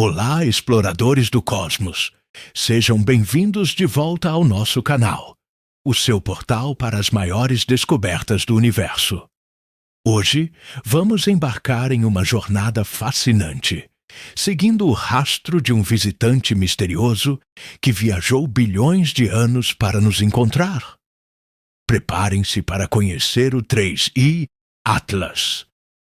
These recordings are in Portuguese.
Olá, exploradores do cosmos! Sejam bem-vindos de volta ao nosso canal, o seu portal para as maiores descobertas do universo. Hoje, vamos embarcar em uma jornada fascinante, seguindo o rastro de um visitante misterioso que viajou bilhões de anos para nos encontrar. Preparem-se para conhecer o 3I Atlas,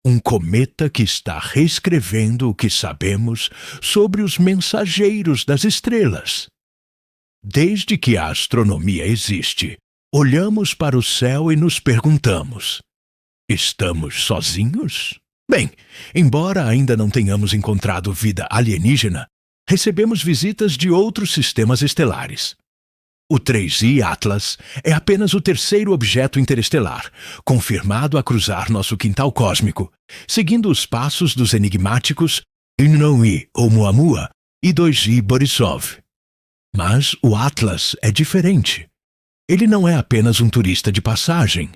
um cometa que está reescrevendo o que sabemos sobre os mensageiros das estrelas. Desde que a astronomia existe, olhamos para o céu e nos perguntamos: estamos sozinhos? Bem, embora ainda não tenhamos encontrado vida alienígena, recebemos visitas de outros sistemas estelares. O 3I Atlas é apenas o terceiro objeto interestelar, confirmado a cruzar nosso quintal cósmico, seguindo os passos dos enigmáticos 1I Oumuamua e 2I Borisov. Mas o Atlas é diferente. Ele não é apenas um turista de passagem.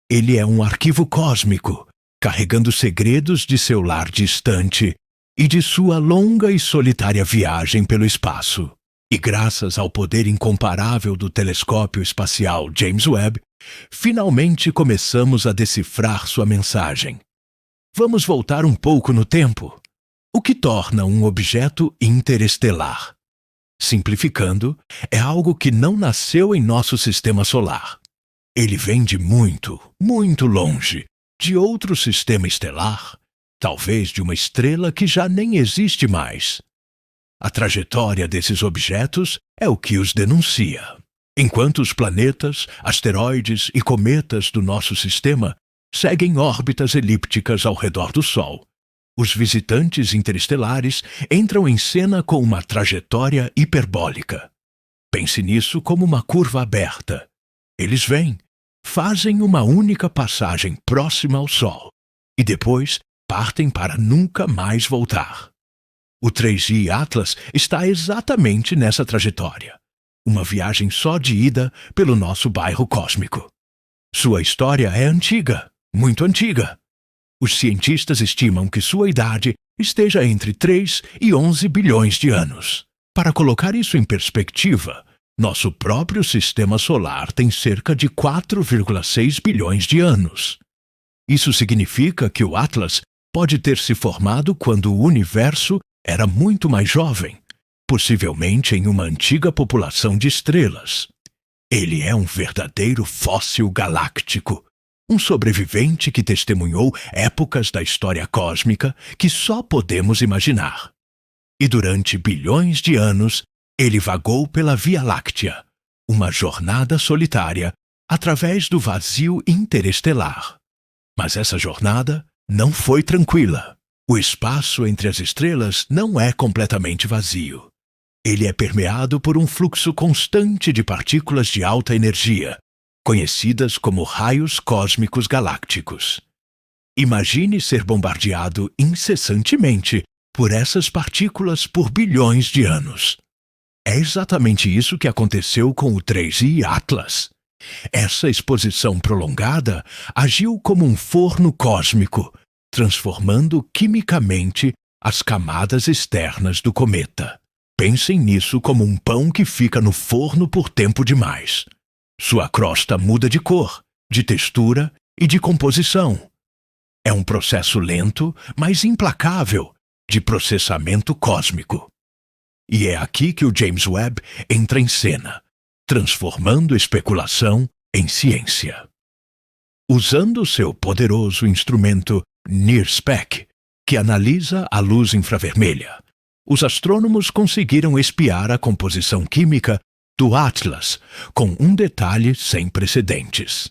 Ele é um arquivo cósmico, carregando segredos de seu lar distante e de sua longa e solitária viagem pelo espaço. E graças ao poder incomparável do telescópio espacial James Webb, finalmente começamos a decifrar sua mensagem. Vamos voltar um pouco no tempo. O que torna um objeto interestelar? Simplificando, é algo que não nasceu em nosso sistema solar. Ele vem de muito, muito longe, de outro sistema estelar, talvez de uma estrela que já nem existe mais. A trajetória desses objetos é o que os denuncia. Enquanto os planetas, asteroides e cometas do nosso sistema seguem órbitas elípticas ao redor do Sol, os visitantes interestelares entram em cena com uma trajetória hiperbólica. Pense nisso como uma curva aberta. Eles vêm, fazem uma única passagem próxima ao Sol e depois partem para nunca mais voltar. O 3I Atlas está exatamente nessa trajetória. Uma viagem só de ida pelo nosso bairro cósmico. Sua história é antiga, muito antiga. Os cientistas estimam que sua idade esteja entre 3 e 11 bilhões de anos. Para colocar isso em perspectiva, nosso próprio sistema solar tem cerca de 4,6 bilhões de anos. Isso significa que o Atlas pode ter se formado quando o universo era muito mais jovem, possivelmente em uma antiga população de estrelas. Ele é um verdadeiro fóssil galáctico, um sobrevivente que testemunhou épocas da história cósmica que só podemos imaginar. E durante bilhões de anos, ele vagou pela Via Láctea, uma jornada solitária através do vazio interestelar. Mas essa jornada não foi tranquila. O espaço entre as estrelas não é completamente vazio. Ele é permeado por um fluxo constante de partículas de alta energia, conhecidas como raios cósmicos galácticos. Imagine ser bombardeado incessantemente por essas partículas por bilhões de anos. É exatamente isso que aconteceu com o 3I Atlas. Essa exposição prolongada agiu como um forno cósmico, transformando quimicamente as camadas externas do cometa. Pensem nisso como um pão que fica no forno por tempo demais. Sua crosta muda de cor, de textura e de composição. É um processo lento, mas implacável, de processamento cósmico. E é aqui que o James Webb entra em cena, transformando especulação em ciência. Usando seu poderoso instrumento NIRSPEC, que analisa a luz infravermelha, os astrônomos conseguiram espiar a composição química do Atlas com um detalhe sem precedentes.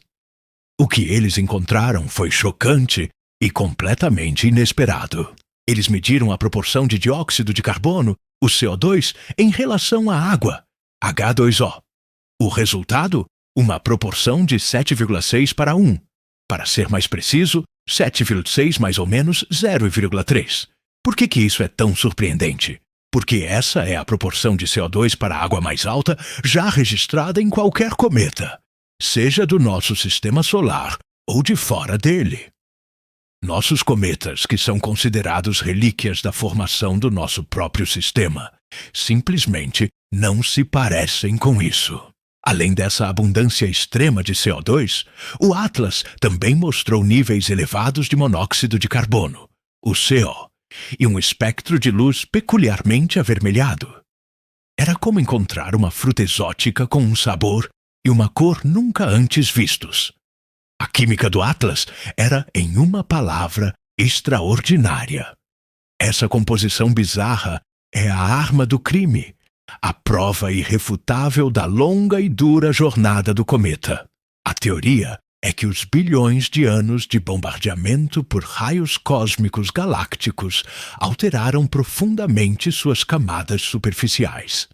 O que eles encontraram foi chocante e completamente inesperado. Eles mediram a proporção de dióxido de carbono, o CO2, em relação à água, H2O. O resultado? Uma proporção de 7,6 para 1. Para ser mais preciso, 7,6 mais ou menos 0,3. Por que isso é tão surpreendente? Porque essa é a proporção de CO2 para água mais alta já registrada em qualquer cometa, seja do nosso sistema solar ou de fora dele. Nossos cometas, que são considerados relíquias da formação do nosso próprio sistema, simplesmente não se parecem com isso. Além dessa abundância extrema de CO2, o Atlas também mostrou níveis elevados de monóxido de carbono, o CO, e um espectro de luz peculiarmente avermelhado. Era como encontrar uma fruta exótica com um sabor e uma cor nunca antes vistos. A química do Atlas era, em uma palavra, extraordinária. Essa composição bizarra é a arma do crime, a prova irrefutável da longa e dura jornada do cometa. A teoria é que os bilhões de anos de bombardeamento por raios cósmicos galácticos alteraram profundamente suas camadas superficiais.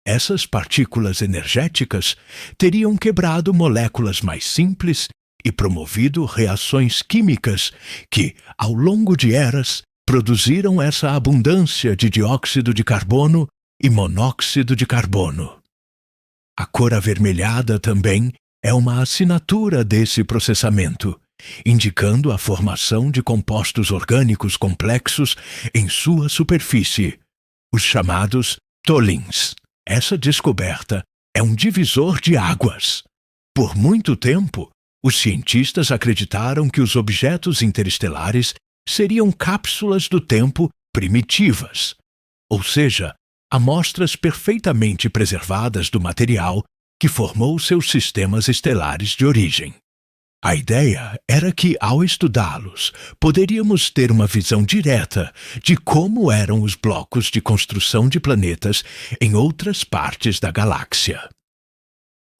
Essas partículas energéticas teriam quebrado moléculas mais simples e promovido reações químicas que, ao longo de eras, produziram essa abundância de dióxido de carbono e monóxido de carbono. A cor avermelhada também é uma assinatura desse processamento, indicando a formação de compostos orgânicos complexos em sua superfície, os chamados tholins. Essa descoberta é um divisor de águas. Por muito tempo, os cientistas acreditaram que os objetos interestelares seriam cápsulas do tempo primitivas, ou seja, amostras perfeitamente preservadas do material que formou seus sistemas estelares de origem. A ideia era que, ao estudá-los, poderíamos ter uma visão direta de como eram os blocos de construção de planetas em outras partes da galáxia.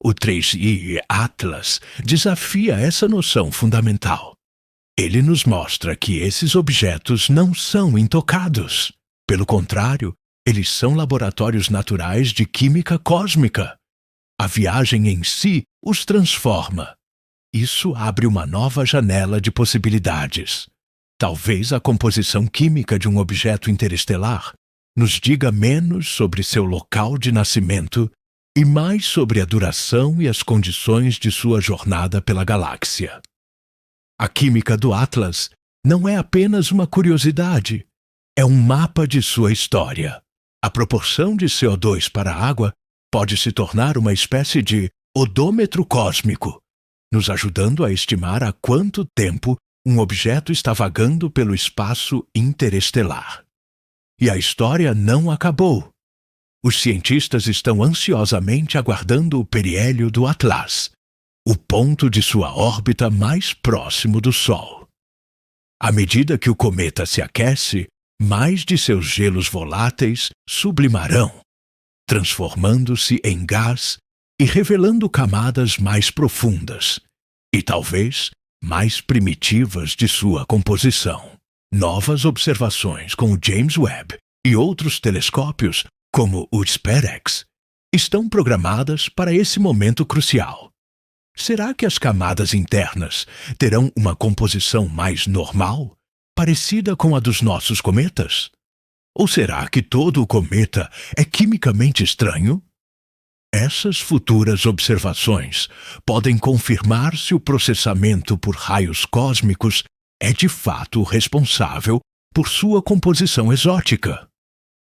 O 3I Atlas desafia essa noção fundamental. Ele nos mostra que esses objetos não são intocados. Pelo contrário, eles são laboratórios naturais de química cósmica. A viagem em si os transforma. Isso abre uma nova janela de possibilidades. Talvez a composição química de um objeto interestelar nos diga menos sobre seu local de nascimento e mais sobre a duração e as condições de sua jornada pela galáxia. A química do Atlas não é apenas uma curiosidade, é um mapa de sua história. A proporção de CO2 para a água pode se tornar uma espécie de odômetro cósmico, nos ajudando a estimar há quanto tempo um objeto está vagando pelo espaço interestelar. E a história não acabou. Os cientistas estão ansiosamente aguardando o periélio do Atlas, o ponto de sua órbita mais próximo do Sol. À medida que o cometa se aquece, mais de seus gelos voláteis sublimarão, transformando-se em gás e revelando camadas mais profundas e talvez mais primitivas de sua composição. Novas observações com o James Webb e outros telescópios, como o SpareX, estão programadas para esse momento crucial. Será que as camadas internas terão uma composição mais normal, parecida com a dos nossos cometas? Ou será que todo o cometa é quimicamente estranho? Essas futuras observações podem confirmar se o processamento por raios cósmicos é de fato responsável por sua composição exótica.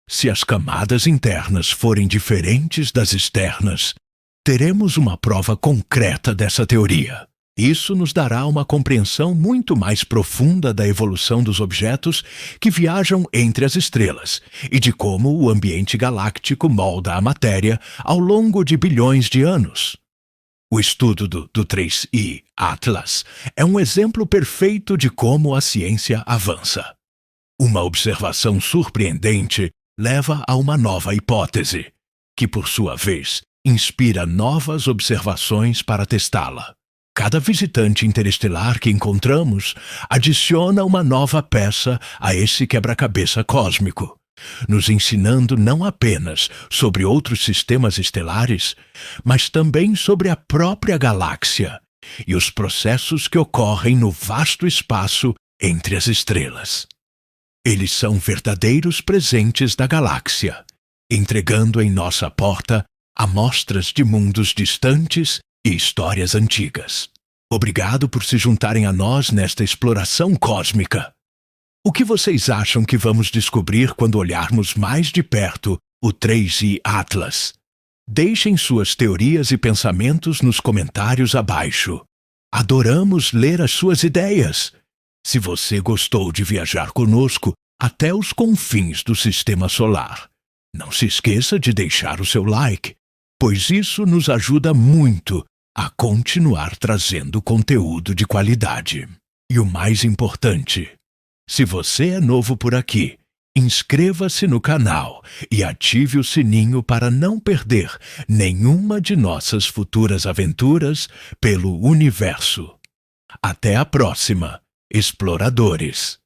Se as camadas internas forem diferentes das externas, teremos uma prova concreta dessa teoria. Isso nos dará uma compreensão muito mais profunda da evolução dos objetos que viajam entre as estrelas e de como o ambiente galáctico molda a matéria ao longo de bilhões de anos. O estudo do 3I Atlas é um exemplo perfeito de como a ciência avança. Uma observação surpreendente leva a uma nova hipótese, que, por sua vez, inspira novas observações para testá-la. Cada visitante interestelar que encontramos adiciona uma nova peça a esse quebra-cabeça cósmico, nos ensinando não apenas sobre outros sistemas estelares, mas também sobre a própria galáxia e os processos que ocorrem no vasto espaço entre as estrelas. Eles são verdadeiros presentes da galáxia, entregando em nossa porta amostras de mundos distantes e histórias antigas. Obrigado por se juntarem a nós nesta exploração cósmica. O que vocês acham que vamos descobrir quando olharmos mais de perto o 3i Atlas? Deixem suas teorias e pensamentos nos comentários abaixo. Adoramos ler as suas ideias. Se você gostou de viajar conosco até os confins do Sistema Solar, não se esqueça de deixar o seu like, pois isso nos ajuda muito a continuar trazendo conteúdo de qualidade. E o mais importante, se você é novo por aqui, inscreva-se no canal e ative o sininho para não perder nenhuma de nossas futuras aventuras pelo universo. Até a próxima, exploradores!